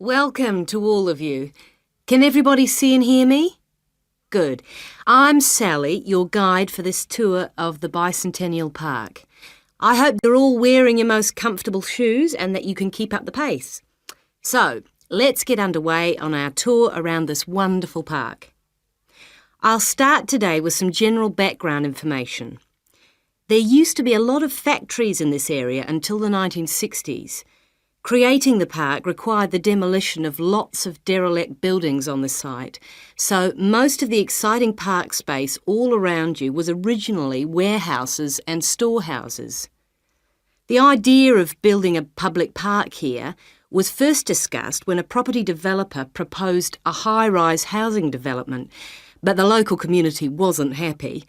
Welcome to all of you. Can everybody see and hear me? Good. I'm Sally, your guide for this tour of the Bicentennial Park. I hope you're all wearing your most comfortable shoes and that you can keep up the pace. So, let's get underway on our tour around this wonderful park. I'll start today with some general background information. There used to be a lot of factories in this area until the 1960s. Creating the park required the demolition of lots of derelict buildings on the site, so most of the exciting park space all around you was originally warehouses and storehouses. The idea of building a public park here was first discussed when a property developer proposed a high-rise housing development, but the local community wasn't happy.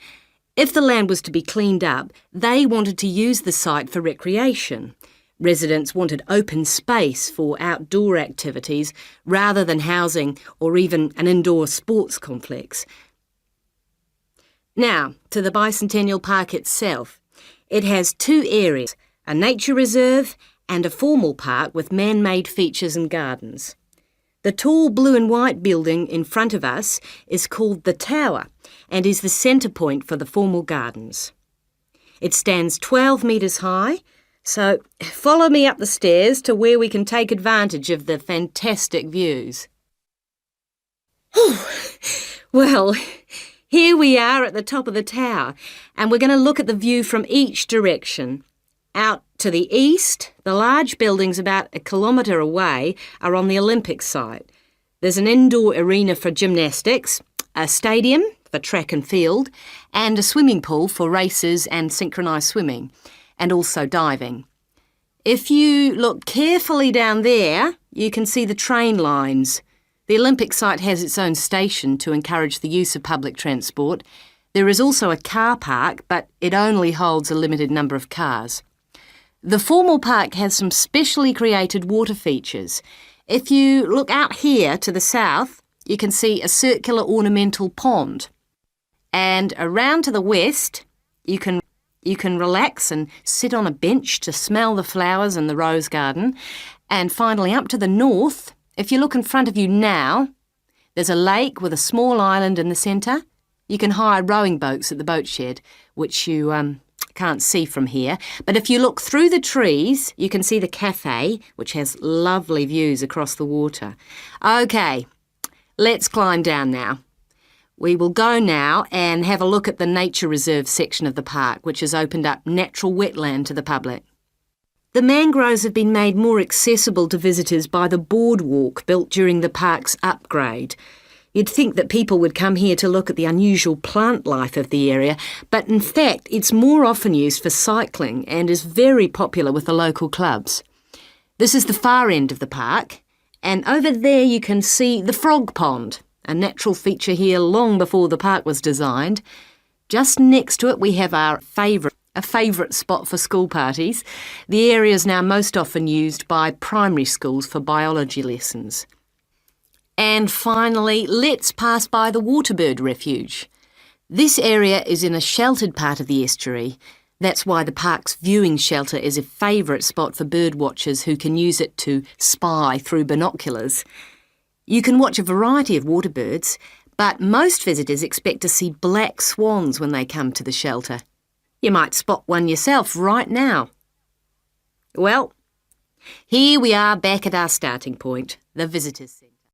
If the land was to be cleaned up, they wanted to use the site for recreation. Residents wanted open space for outdoor activities rather than housing or even an indoor sports complex. Now, to the Bicentennial Park itself. It has two areas, a nature reserve and a formal park with man-made features and gardens. The tall blue and white building in front of us is called the Tower and is the centre point for the formal gardens. It stands 12 metres high, so follow me up the stairs to where we can take advantage of the fantastic views. Well, here we are at the top of the tower, and we're going to look at the view from each direction. Out to the east, the large buildings about 1 kilometre away are on the Olympic site. There's an indoor arena for gymnastics, a stadium for track and field, and a swimming pool for races and synchronised swimming, and also diving. If you look carefully down there, you can see the train lines. The Olympic site has its own station to encourage the use of public transport. There is also a car park, but it only holds a limited number of cars. The formal park has some specially created water features. If you look out here to the south, you can see a circular ornamental pond. And around to the west, you can relax and sit on a bench to smell the flowers in the rose garden. And finally, up to the north, if you look in front of you now, there's a lake with a small island in the centre. You can hire rowing boats at the boat shed, which you can't see from here. But if you look through the trees, you can see the cafe, which has lovely views across the water. OK, let's climb down now. We will go now and have a look at the nature reserve section of the park, which has opened up natural wetland to the public. The mangroves have been made more accessible to visitors by the boardwalk built during the park's upgrade. You'd think that people would come here to look at the unusual plant life of the area, but in fact it's more often used for cycling and is very popular with the local clubs. This is the far end of the park, and over there you can see the frog pond, a natural feature here long before the park was designed. Just next to it we have a favourite spot for school parties. The area is now most often used by primary schools for biology lessons. And finally, let's pass by the Waterbird Refuge. This area is in a sheltered part of the estuary. That's why the park's viewing shelter is a favourite spot for bird watchers who can use it to spy through binoculars. You can watch a variety of water birds, but most visitors expect to see black swans when they come to the shelter. You might spot one yourself right now. Well, here we are back at our starting point, the visitors' centre.